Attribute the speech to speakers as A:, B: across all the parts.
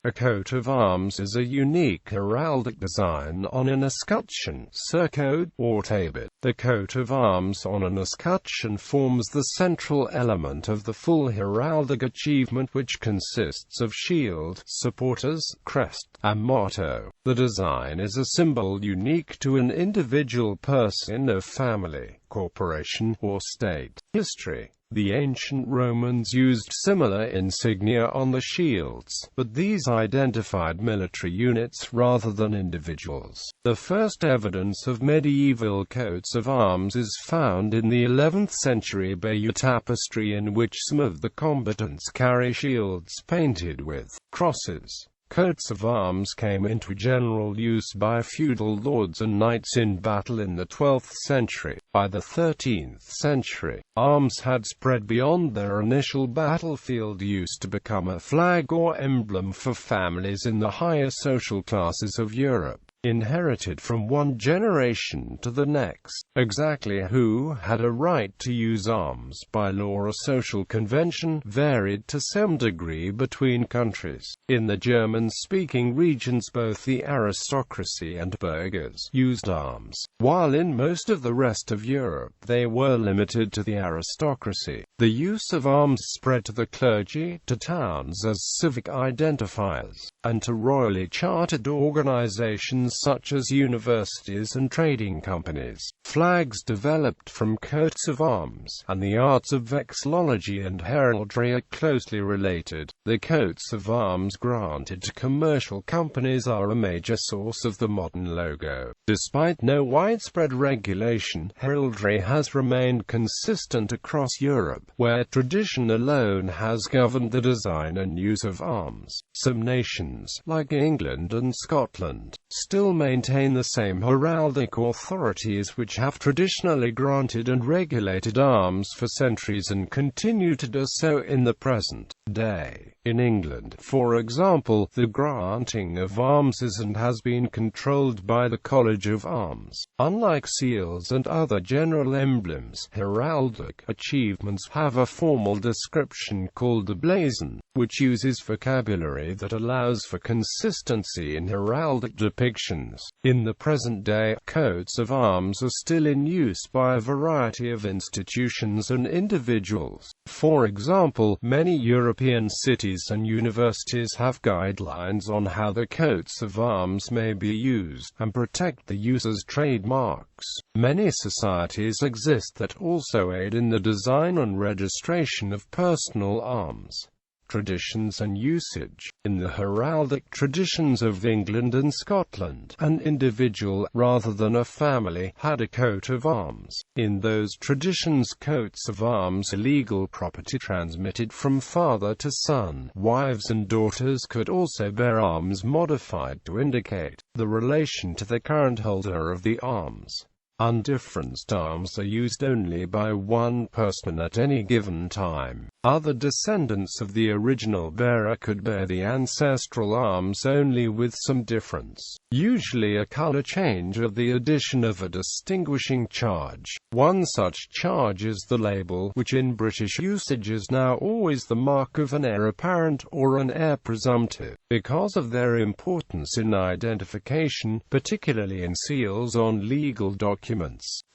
A: A coat of arms is a unique heraldic design on an escutcheon, surcoat, or tabard. The coat of arms on an escutcheon forms the central element of the full heraldic achievement, which consists of shield, supporters, crest, and motto. The design is a symbol unique to an individual person of family, corporation, or state. History. The ancient Romans used similar insignia on the shields, but these identified military units rather than individuals. The first evidence of medieval coats of arms is found in the 11th century Bayeux tapestry, in which some of the combatants carry shields painted with crosses. Coats of arms came into general use by feudal lords and knights in battle in the 12th century. By the 13th century, arms had spread beyond their initial battlefield use to become a flag or emblem for families in the higher social classes of Europe, inherited from one generation to the next. Exactly who had a right to use arms by law or social convention varied to some degree between countries. In the German-speaking regions, both the aristocracy and burghers used arms, while in most of the rest of Europe they were limited to the aristocracy. The use of arms spread to the clergy, to towns as civic identifiers, and to royally chartered organizations such as universities and trading companies. Flags developed from coats of arms, and the arts of vexillology and heraldry are closely related. The coats of arms granted to commercial companies are a major source of the modern logo. Despite no widespread regulation, heraldry has remained consistent across Europe, where tradition alone has governed the design and use of arms. Some nations, like England and Scotland, still maintain the same heraldic authorities which have traditionally granted and regulated arms for centuries and continue to do so in the present day. In England, for example, the granting of arms is and has been controlled by the College of Arms. Unlike seals and other general emblems, heraldic achievements have a formal description called the blazon, which uses vocabulary that allows for consistency in heraldic depictions. In the present day, coats of arms are still in use by a variety of institutions and individuals. For example, many European cities and universities have guidelines on how the coats of arms may be used, and protect the user's trademarks. Many societies exist that also aid in the design and registration of personal arms. Traditions and usage. In the heraldic traditions of England and Scotland, an individual, rather than a family, had a coat of arms. In those traditions, coats of arms, legal property transmitted from father to son. Wives and daughters could also bear arms modified to indicate the relation to the current holder of the arms. Undifferenced arms are used only by one person at any given time. Other descendants of the original bearer could bear the ancestral arms only with some difference, usually a color change or the addition of a distinguishing charge. One such charge is the label, which in British usage is now always the mark of an heir apparent or an heir presumptive. Because of their importance in identification, particularly in seals on legal documents,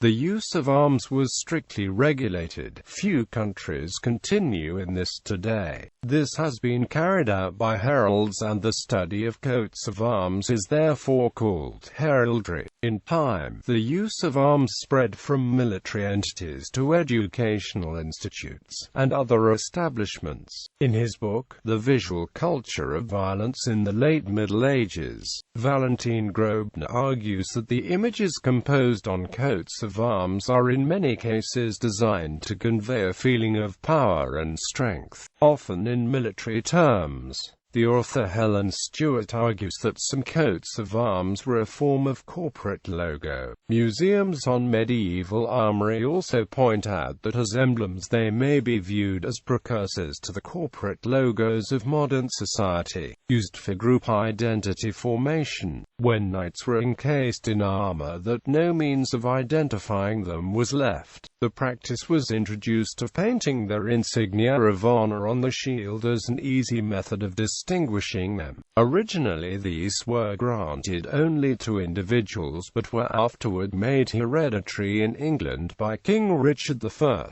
A: the use of arms was strictly regulated. Few countries continue in this today. This has been carried out by heralds, and the study of coats of arms is therefore called heraldry. In time, the use of arms spread from military entities to educational institutes and other establishments. In his book, The Visual Culture of Violence in the Late Middle Ages, Valentin Grobner argues that the images composed on coats of arms are in many cases designed to convey a feeling of power and strength, often in military terms. The author Helen Stewart argues that some coats of arms were a form of corporate logo. Museums on medieval armory also point out that as emblems they may be viewed as precursors to the corporate logos of modern society, used for group identity formation. When knights were encased in armor that no means of identifying them was left, the practice was introduced of painting their insignia of honor on the shield as an easy method of distinction. distinguishing them. Originally these were granted only to individuals but were afterward made hereditary in England by King Richard I,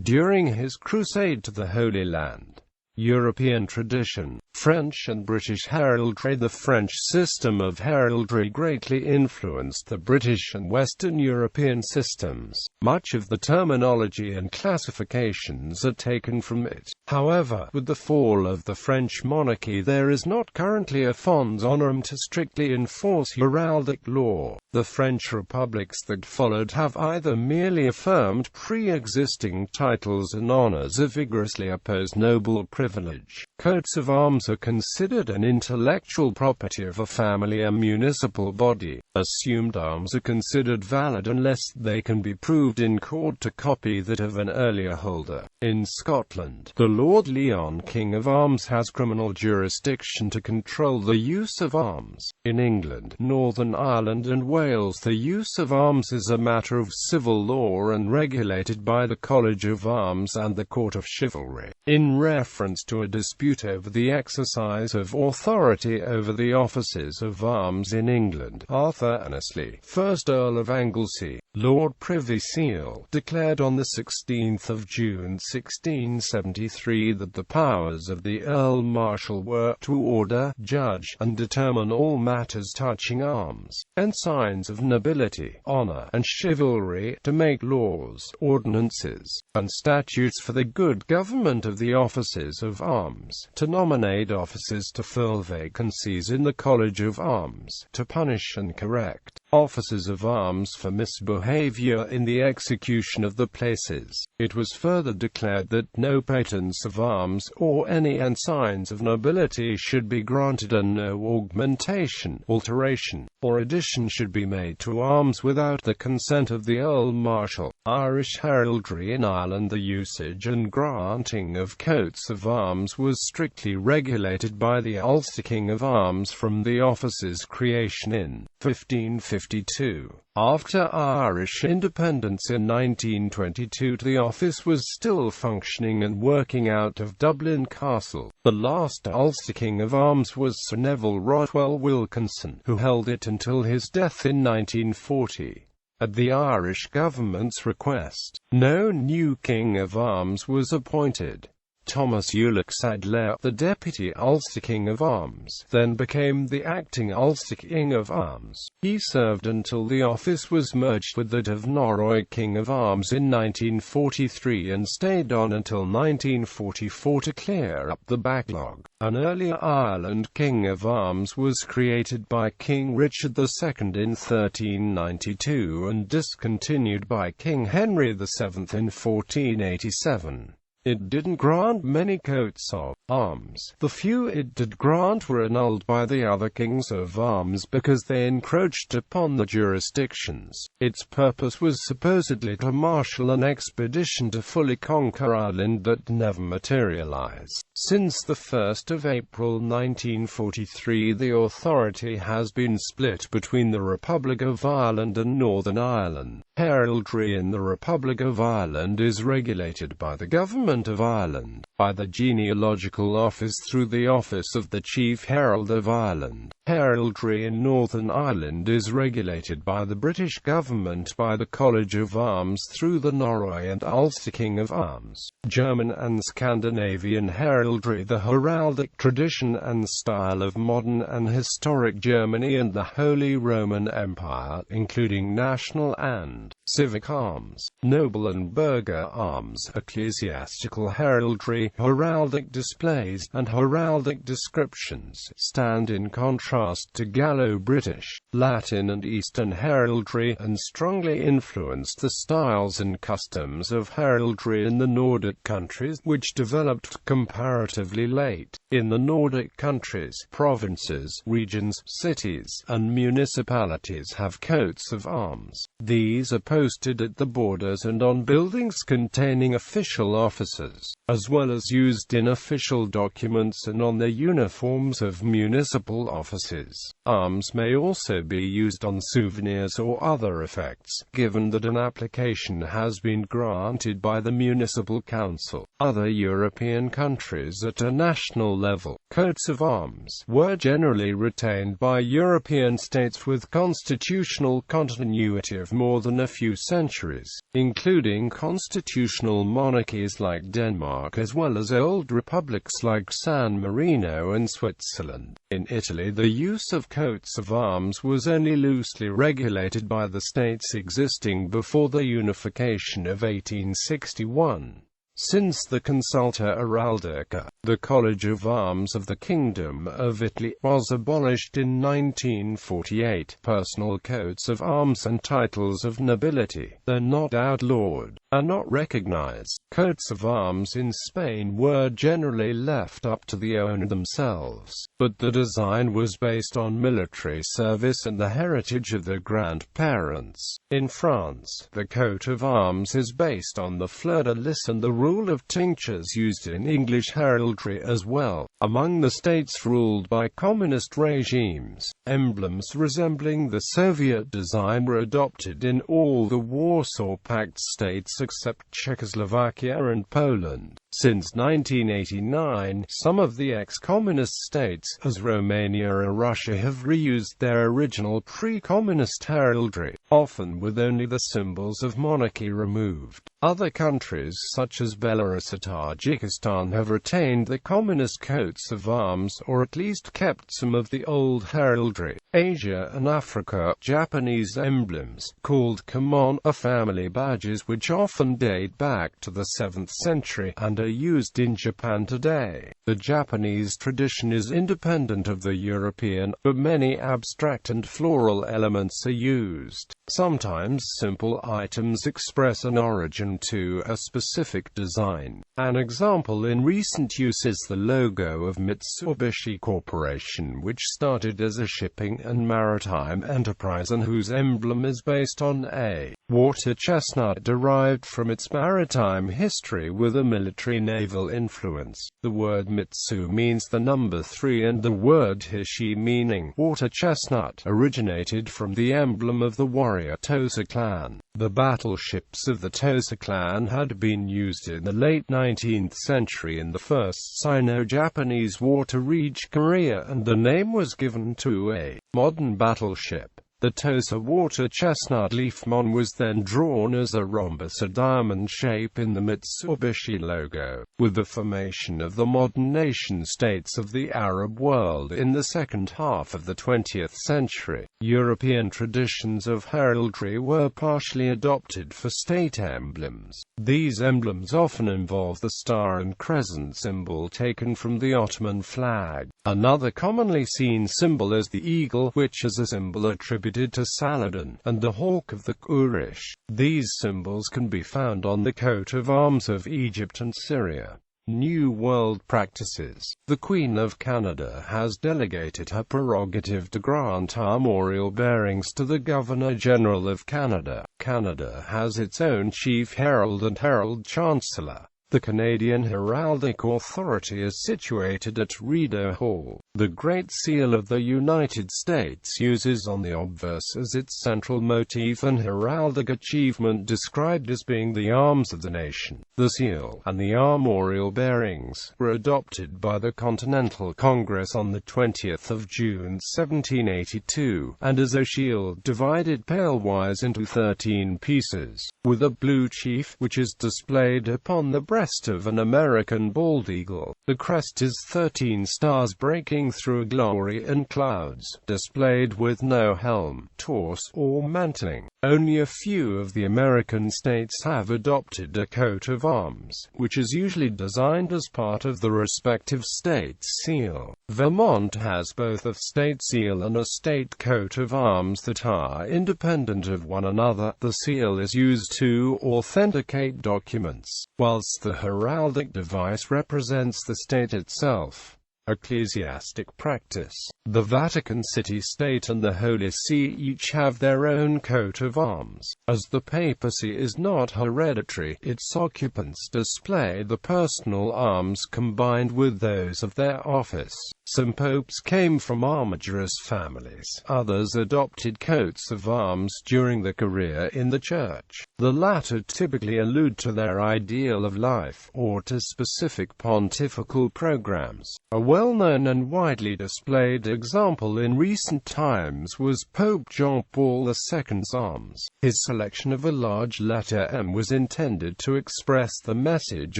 A: during his crusade to the Holy Land. European tradition. French and British heraldry. The French system of heraldry greatly influenced the British and Western European systems. Much of the terminology and classifications are taken from it. However, with the fall of the French monarchy there is not currently a fons honorum to strictly enforce heraldic law. The French republics that followed have either merely affirmed pre-existing titles and honors or vigorously opposed noble privilege. Coats of arms are considered an intellectual property of a family or municipal body. Assumed arms are considered valid unless they can be proved in court to copy that of an earlier holder. In Scotland, the Lord Lyon King of Arms has criminal jurisdiction to control the use of arms. In England, Northern Ireland and Wales, the use of arms is a matter of civil law and regulated by the College of Arms and the Court of Chivalry. In reference to a dispute over the exercise of authority over the offices of arms in England, Arthur Annesley, 1st Earl of Anglesey, Lord Privy Seal, declared on 16 June 1673 that the powers of the Earl Marshal were to order, judge, and determine all matters touching arms, and signs of nobility, honour, and chivalry, to make laws, ordinances, and statutes for the good government of the offices of arms, to nominate officers to fill vacancies in the College of Arms, to punish and correct officers of arms for misbehavior in the execution of the places. It was further declared that no patents of arms or any ensigns of nobility should be granted, and no augmentation, alteration, or addition should be made to arms without the consent of the Earl Marshal. Irish heraldry. In Ireland, the usage and granting of coats of arms was strictly regulated by the Ulster King of Arms from the office's creation in 1552. After Irish independence in 1922, the office was still functioning and working out of Dublin Castle. The last Ulster King of Arms was Sir Neville Rothwell Wilkinson, who held it until his death in 1940. At the Irish government's request, no new King of Arms was appointed. Thomas Ulick Sadler, the Deputy Ulster King of Arms, then became the acting Ulster King of Arms. He served until the office was merged with that of Norroy King of Arms in 1943 and stayed on until 1944 to clear up the backlog. An earlier Ireland King of Arms was created by King Richard II in 1392 and discontinued by King Henry VII in 1487. It didn't grant many coats of arms. The few it did grant were annulled by the other kings of arms because they encroached upon the jurisdictions. Its purpose was supposedly to marshal an expedition to fully conquer Ireland that never materialized. Since the 1st of April 1943, the authority has been split between the Republic of Ireland and Northern Ireland. Heraldry in the Republic of Ireland is regulated by the Government of Ireland, by the Genealogical Office through the Office of the Chief Herald of Ireland. Heraldry in Northern Ireland is regulated by the British government by the College of Arms through the Norroy and Ulster King of Arms. German and Scandinavian heraldry. The heraldic tradition and style of modern and historic Germany and the Holy Roman Empire, including national and civic arms, noble and burgher arms, ecclesiastical heraldry, heraldic displays, and heraldic descriptions, stand in contrast to Gallo-British, Latin and Eastern heraldry, and strongly influenced the styles and customs of heraldry in the Nordic countries, which developed comparatively late. In the Nordic countries, provinces, regions, cities, and municipalities have coats of arms. These are posted at the borders and on buildings containing official offices, as well as used in official documents and on the uniforms of municipal offices. Arms may also be used on souvenirs or other effects, given that an application has been granted by the municipal council. Other European countries at a national level, coats of arms were generally retained by European states with constitutional continuity of more than a few centuries, including constitutional monarchies like Denmark as well as old republics like San Marino and Switzerland. In Italy, the use of coats of arms was only loosely regulated by the states existing before the unification of 1861. Since the Consulta Heraldica, the College of Arms of the Kingdom of Italy, was abolished in 1948, personal coats of arms and titles of nobility, though not outlawed, are not recognized. Coats of arms in Spain were generally left up to the owner themselves, but the design was based on military service and the heritage of the grandparents. In France, the coat of arms is based on the fleur-de-lis and the rule of tinctures used in English heraldry as well. Among the states ruled by communist regimes, emblems resembling the Soviet design were adopted in all the Warsaw Pact states except Czechoslovakia and Poland. Since 1989, some of the ex-communist states, as Romania and Russia, have reused their original pre-communist heraldry, often with only the symbols of monarchy removed. Other countries, such as Belarus and Tajikistan, have retained the communist coats of arms, or at least kept some of the old heraldry. Asia and Africa, Japanese emblems, called kimono, are family badges which often date back to the 7th century, and are used in Japan today. The Japanese tradition is independent of the European, but many abstract and floral elements are used. Sometimes simple items express an origin to a specific design. An example in recent use is the logo of Mitsubishi Corporation, which started as a shipping and maritime enterprise and whose emblem is based on a water chestnut derived from its maritime history with a military naval influence. The word Mitsu means the number 3 and the word Hishi, meaning water chestnut, originated from the emblem of the warrior Tosa clan. The battleships of the Tosa clan had been used in the late 19th century in the First Sino-Japanese War to reach Korea, and the name was given to a modern battleship. The Tosa water chestnut leaf mon was then drawn as a rhombus, a diamond shape, in the Mitsubishi logo. With the formation of the modern nation-states of the Arab world in the second half of the 20th century, European traditions of heraldry were partially adopted for state emblems. These emblems often involve the star and crescent symbol taken from the Ottoman flag. Another commonly seen symbol is the eagle, which is a symbol attributed to Saladin, and the hawk of the Quraysh. These symbols can be found on the coat of arms of Egypt and Syria. New World practices. The Queen of Canada has delegated her prerogative to grant armorial bearings to the Governor-General of Canada. Canada has its own Chief Herald and Herald Chancellor. The Canadian Heraldic Authority is situated at Rideau Hall. The Great Seal of the United States uses on the obverse as its central motif an heraldic achievement described as being the arms of the nation. The seal and the armorial bearings were adopted by the Continental Congress on the 20th of June 1782, and as a shield divided palewise into 13 pieces, with a blue chief, which is displayed upon the breast of an American bald eagle. The crest is 13 stars breaking through a glory and clouds, displayed with no helm, torse, or mantling. Only a few of the American states have adopted a coat of arms, which is usually designed as part of the respective state's seal. Vermont has both a state seal and a state coat of arms that are independent of one another. The seal is used to authenticate documents, whilst the heraldic device represents the state itself. Ecclesiastic practice. The Vatican City State and the Holy See each have their own coat of arms. As the papacy is not hereditary, its occupants display the personal arms combined with those of their office. Some popes came from armigerous families. Others adopted coats of arms during their career in the Church. The latter typically allude to their ideal of life, or to specific pontifical programs. A well-known and widely displayed example in recent times was Pope John Paul II's arms. His selection of a large letter M was intended to express the message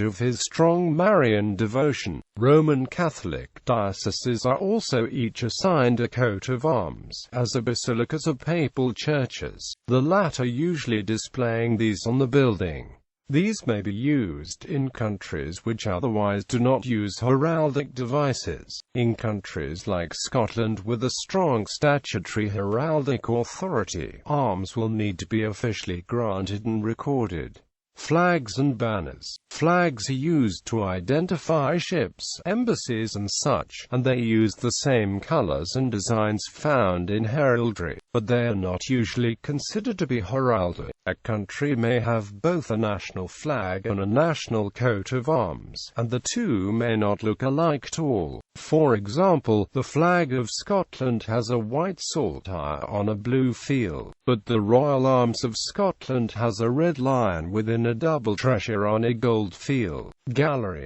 A: of his strong Marian devotion. Roman Catholic dioceses are also each assigned a coat of arms, as are basilicas of papal churches, the latter usually displaying these on the building. These may be used in countries which otherwise do not use heraldic devices. In countries like Scotland with a strong statutory heraldic authority, arms will need to be officially granted and recorded. Flags and banners. Flags are used to identify ships, embassies and such, and they use the same colors and designs found in heraldry, but they are not usually considered to be heraldic. A country may have both a national flag and a national coat of arms, and the two may not look alike at all. For example, the flag of Scotland has a white saltire on a blue field, but the Royal Arms of Scotland has a red lion within a double treasure on a gold field. Gallery.